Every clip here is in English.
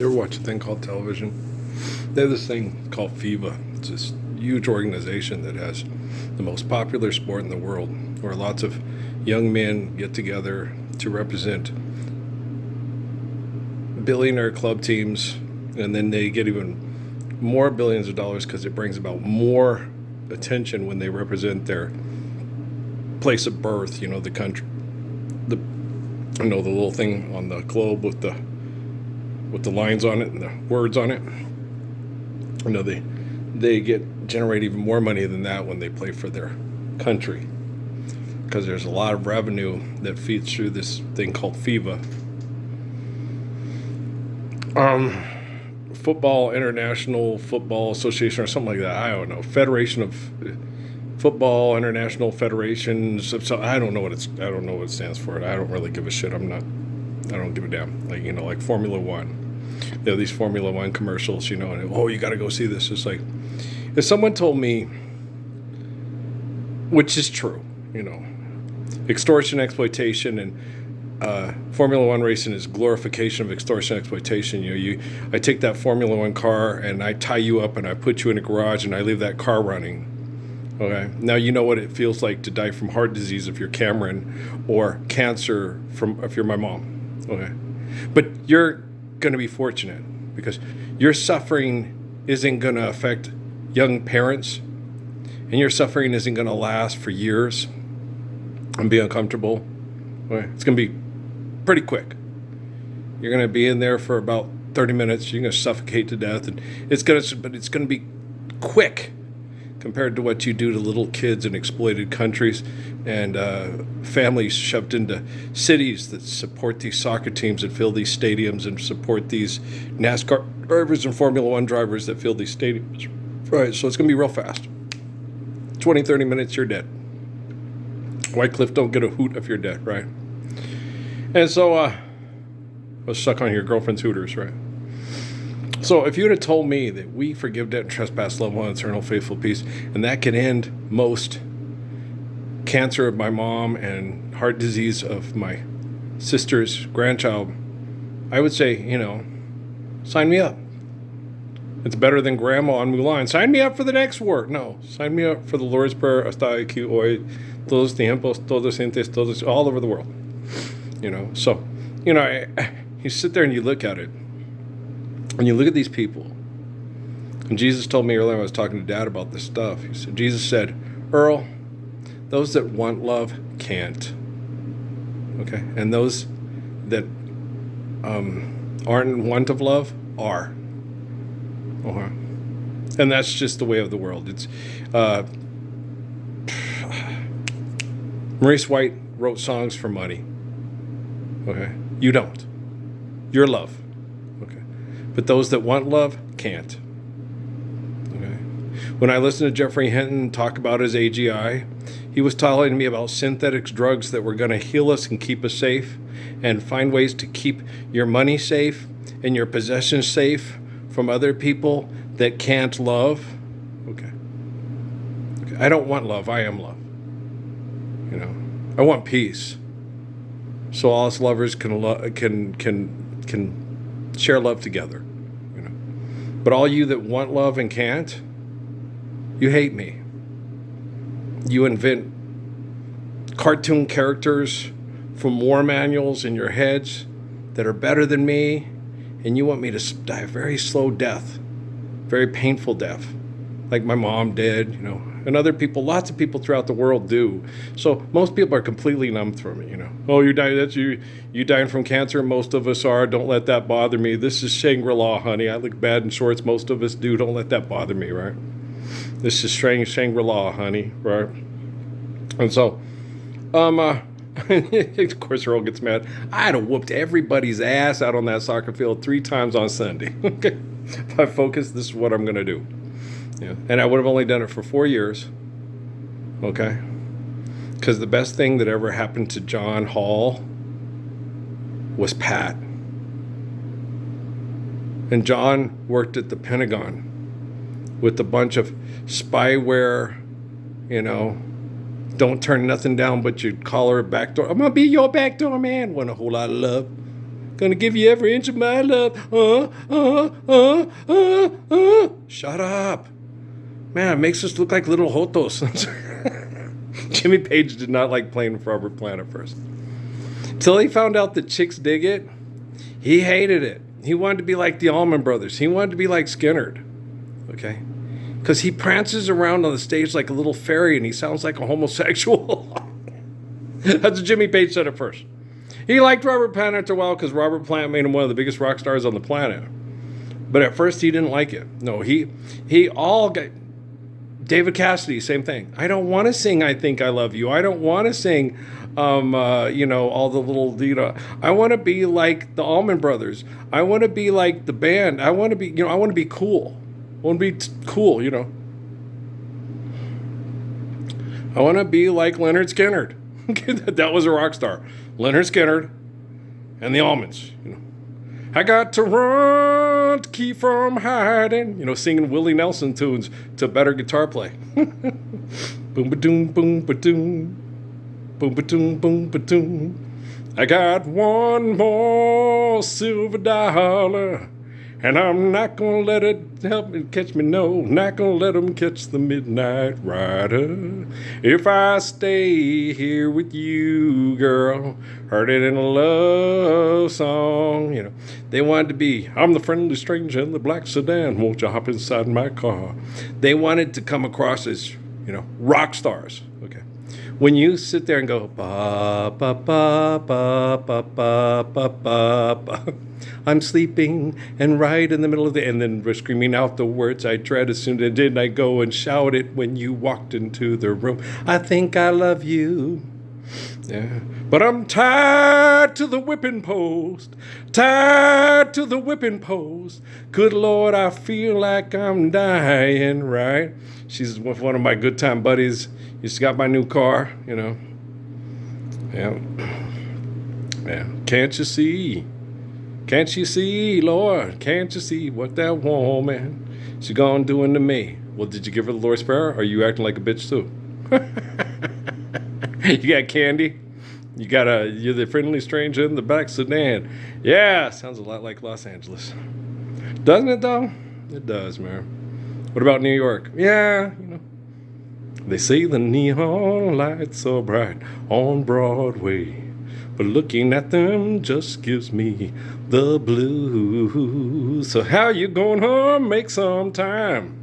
You ever watch a thing called television? They have this thing called FIBA. It's this huge organization that has the most popular sport in the world, where lots of young men get together to represent billionaire club teams, and then they get even more billions of dollars because it brings about more attention when they represent their place of birth. The country, the the little thing on the globe with the lines on it and the words on it. They generate even more money than that when they play for their country, because there's a lot of revenue that feeds through this thing called FIBA. Football International Football Association or something like that. I don't know. Federation of Football International Federations. So I don't know what I don't know what it stands for. I don't really give a shit. I don't give a damn. Like Formula One. They have these Formula One commercials, and you got to go see this. It's like, if someone told me, which is true, extortion, exploitation, and Formula One racing is glorification of extortion, exploitation. I take that Formula One car and I tie you up and I put you in a garage and I leave that car running. Okay. Now you know what it feels like to die from heart disease if you're Cameron, or cancer if you're my mom. Okay. But you're going to be fortunate because your suffering isn't going to affect young parents, and your suffering isn't going to last for years and be uncomfortable. Okay. It's going to be pretty quick. You're going to be in there for about 30 minutes. You're going to suffocate to death, and it's going to be quick compared to what you do to little kids in exploited countries and families shoved into cities that support these soccer teams that fill these stadiums and support these NASCAR drivers and Formula One drivers that fill these stadiums. Right, so it's going to be real fast. 20, 30 minutes, you're dead. White Cliff don't get a hoot if you're dead, right? And so, let's suck on your girlfriend's hooters, right? So if you would have told me that we forgive debt and trespass, love one, eternal, faithful peace, and that can end most cancer of my mom and heart disease of my sister's grandchild, I would say, sign me up. It's better than grandma on Mulan. Sign me up for the next war. No, sign me up for the Lord's Prayer, hasta aquí hoy, todos tiempos, todos entes, todos, all over the world. So, you sit there and you look at it, and you look at these people. And Jesus told me earlier, I was talking to Dad about this stuff. Jesus said, Earl, those that want love can't. Okay? And those that aren't in want of love are. Okay? And that's just the way of the world. It's Maurice White wrote songs for money. Okay? You don't. You're love. Okay? But those that want love can't. Okay? When I listened to Jeffrey Hinton talk about his AGI, he was telling me about synthetic drugs that were going to heal us and keep us safe, and find ways to keep your money safe and your possessions safe from other people that can't love. Okay. I don't want love. I am love. I want peace, so all us lovers can share love together. But all you that want love and can't, you hate me. You invent cartoon characters from war manuals in your heads that are better than me, and you want me to die a very slow death, very painful death, like my mom did, and other people, lots of people throughout the world do. So most people are completely numb from it, Oh, you dying? That's you dying from cancer. Most of us are. Don't let that bother me. This is Shangri-La, honey. I look bad in shorts. Most of us do. Don't let that bother me, right? This is Shangri-La, honey, right? And so, of course, Earl gets mad. I'd have whooped everybody's ass out on that soccer field 3 times on Sunday. Okay, if I focus, this is what I'm going to do. Yeah. And I would have only done it for 4 years. Okay? Because the best thing that ever happened to John Hall was Pat. And John worked at the Pentagon with a bunch of spyware, don't turn nothing down but your collar back door. I'm going to be your back door man. Want a whole lot of love. Gonna give you every inch of my love. Shut up. Man, it makes us look like little jotos. Jimmy Page did not like playing with Robert Plant at first. Till he found out that chicks dig it, he hated it. He wanted to be like the Allman Brothers. He wanted to be like Skynyrd. Okay? Because he prances around on the stage like a little fairy and he sounds like a homosexual. That's what Jimmy Page said at first. He liked Robert Plant after a while because Robert Plant made him one of the biggest rock stars on the planet. But at first he didn't like it. No, he all got... David Cassidy, same thing. I don't want to sing I Think I Love You. I don't want to sing, all the little, I want to be like the Allman Brothers. I want to be like the band. I want to be, I want to be cool. I want to be cool, I want to be like Lynyrd Skynyrd. That was a rock star. Lynyrd Skynyrd and the Allmans, I got to run to keep from hiding. Singing Willie Nelson tunes to better guitar play. Boom ba doom, boom ba doom, boom ba doom, boom ba doom. I got one more silver dollar, and I'm not gonna let it help me catch me. No, not gonna let them catch the midnight rider. If I stay here with you, girl, heard it in a love song. They wanted to be, I'm the friendly stranger in the black sedan. Won't you hop inside my car? They wanted to come across as, rock stars. Okay. When you sit there and go, ba, ba, ba, ba, ba, ba, ba, ba, ba. I'm sleeping and right in the middle of and then we're screaming out the words I dread as soon as didn't I go and shout it when you walked into the room. I think I love you. Yeah. But I'm tied to the whipping post. Tied to the whipping post. Good Lord, I feel like I'm dying, right? She's with one of my good time buddies. She's got my new car, Yeah. Yeah. Can't you see? Can't you see, Lord? Can't you see what that woman she's gonna doing to me? Well, did you give her the Lord's Prayer? Or are you acting like a bitch too? You got candy? You're the friendly stranger in the back sedan. Yeah, sounds a lot like Los Angeles. Doesn't it though? It does, man. What about New York? Yeah, They say the neon lights are bright on Broadway. But looking at them just gives me the blues. So how you gonna make some time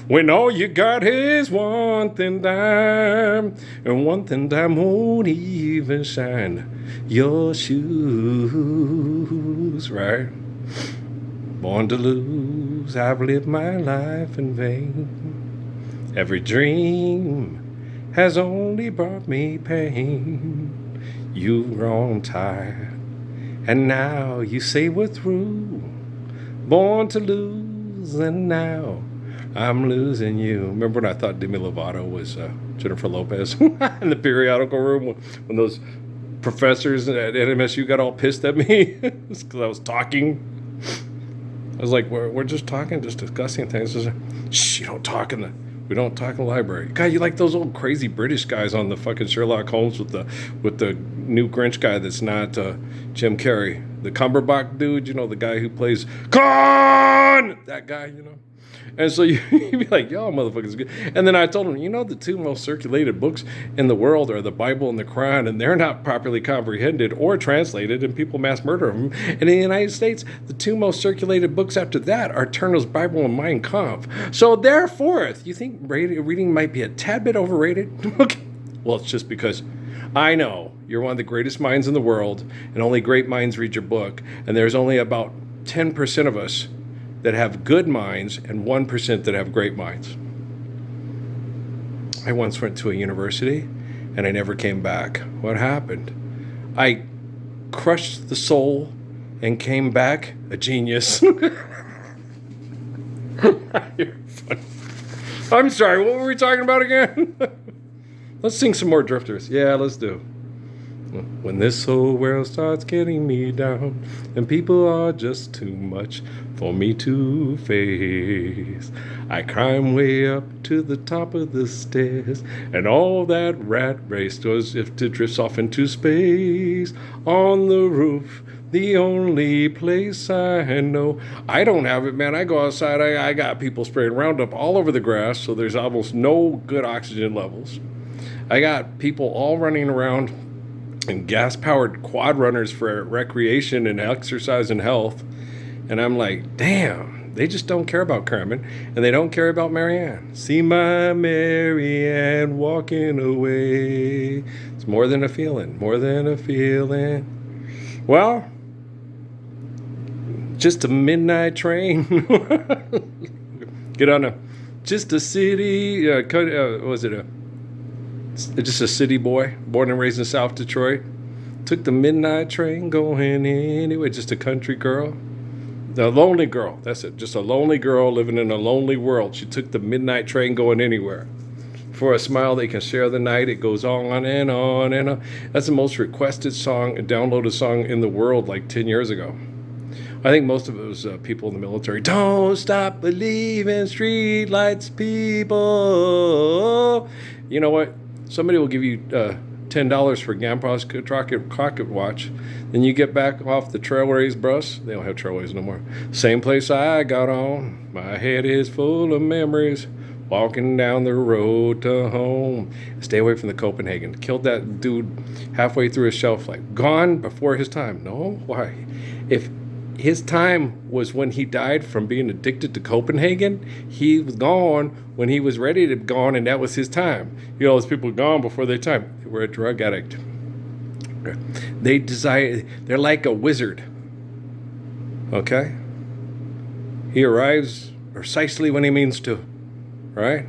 when all you got is one thin dime, and one thin dime won't even shine your shoes, right? Born to lose, I've lived my life in vain. Every dream has only brought me pain. You wrong tired, and now you say we're through. Born to lose, and now I'm losing you. Remember when I thought Demi Lovato was Jennifer Lopez in the periodical room when those professors at NMSU got all pissed at me because I was talking? I was like, we're just talking, just discussing things. Shh, we don't talk in the library. God, you like those old crazy British guys on the fucking Sherlock Holmes with the new Grinch guy that's not Jim Carrey. The Cumberbatch dude, the guy who plays Khan! That guy, And so you'd be like, y'all motherfuckers good. And then I told him, the two most circulated books in the world are the Bible and the Quran, and they're not properly comprehended or translated, and people mass murder them. And in the United States, the two most circulated books after that are Turner's Bible and Mein Kampf. So therefore, you think reading might be a tad bit overrated? Okay. Well, it's just because I know you're one of the greatest minds in the world, and only great minds read your book, and there's only about 10% of us that have good minds and 1% that have great minds. I once went to a university and I never came back. What happened? I crushed the soul and came back a genius. You're funny. I'm sorry, what were we talking about again? Let's sing some more Drifters. Yeah, let's do. When this whole world starts getting me down and people are just too much for me to face, I climb way up to the top of the stairs, and all that rat race goes if to drifts off into space. On the roof the only place I know. I don't have it, man. I go outside, I got people spraying Roundup all over the grass, so there's almost no good oxygen levels. I got people all running around in gas-powered quad runners for recreation and exercise and health. And I'm like, damn, they just don't care about Carmen, and they don't care about Marianne. See my Marianne walking away. It's more than a feeling, more than a feeling. Well, just a midnight train. Get on just a city, was it just a city boy, born and raised in South Detroit. Took the midnight train going anyway, just a country girl. The lonely girl, that's it. Just a lonely girl living in a lonely world. She took the midnight train going anywhere. For a smile, they can share the night. It goes on and on and on. That's the most requested song, downloaded song in the world like 10 years ago. I think most of it was people in the military. Don't stop believing, streetlights people. You know what? Somebody will give you $10 for Grandpa's Crockett watch. Then you get back off the Trailways bus. They don't have Trailways no more. Same place I got on. My head is full of memories. Walking down the road to home. Stay away from the Copenhagen. Killed that dude halfway through his shelf life. Gone before his time. No, why? If his time was when he died from being addicted to Copenhagen, he was gone when he was ready to be gone, and that was his time. You know, those people gone before their time. They were a drug addict. They're like a wizard. Okay? He arrives precisely when he means to. Right?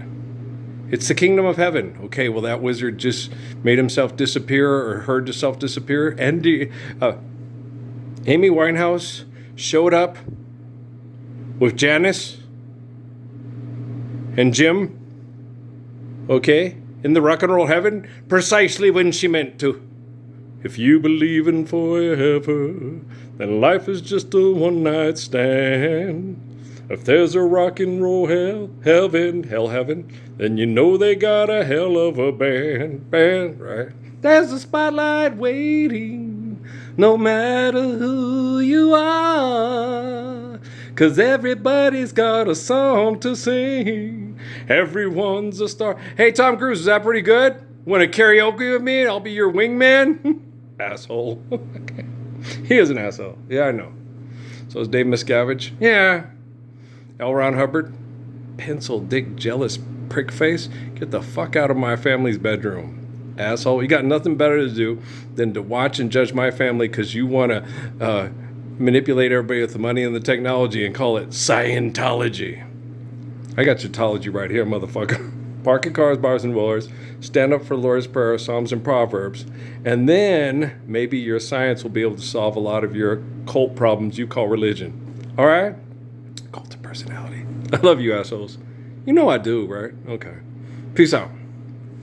It's the kingdom of heaven. Okay, well, that wizard just made himself disappear or heard himself disappear. And Amy Winehouse showed up with Janice and Jim, okay, in the rock and roll heaven, precisely when she meant to. If you believe in forever, then life is just a one-night stand. If there's a rock and roll hell heaven, then you know they got a hell of a band, right? There's a spotlight waiting, no matter who you are, 'cause everybody's got a song to sing. Everyone's a star. Hey, Tom Cruise, is that pretty good? Want to karaoke with me? I'll be your wingman. Asshole. Okay. He is an asshole. Yeah, I know. So is Dave Miscavige. Yeah. L. Ron Hubbard, pencil dick jealous prick face, get the fuck out of my family's bedroom, asshole. You got nothing better to do than to watch and judge my family because you want to manipulate everybody with the money and the technology and call it Scientology. I got your tology right here, motherfucker. Parking cars, bars, and rollers, stand up for Lord's Prayer, Psalms, and Proverbs, and then maybe your science will be able to solve a lot of your cult problems you call religion. All right? Cult of personality. I love you, assholes. You know I do, right? Okay. Peace out.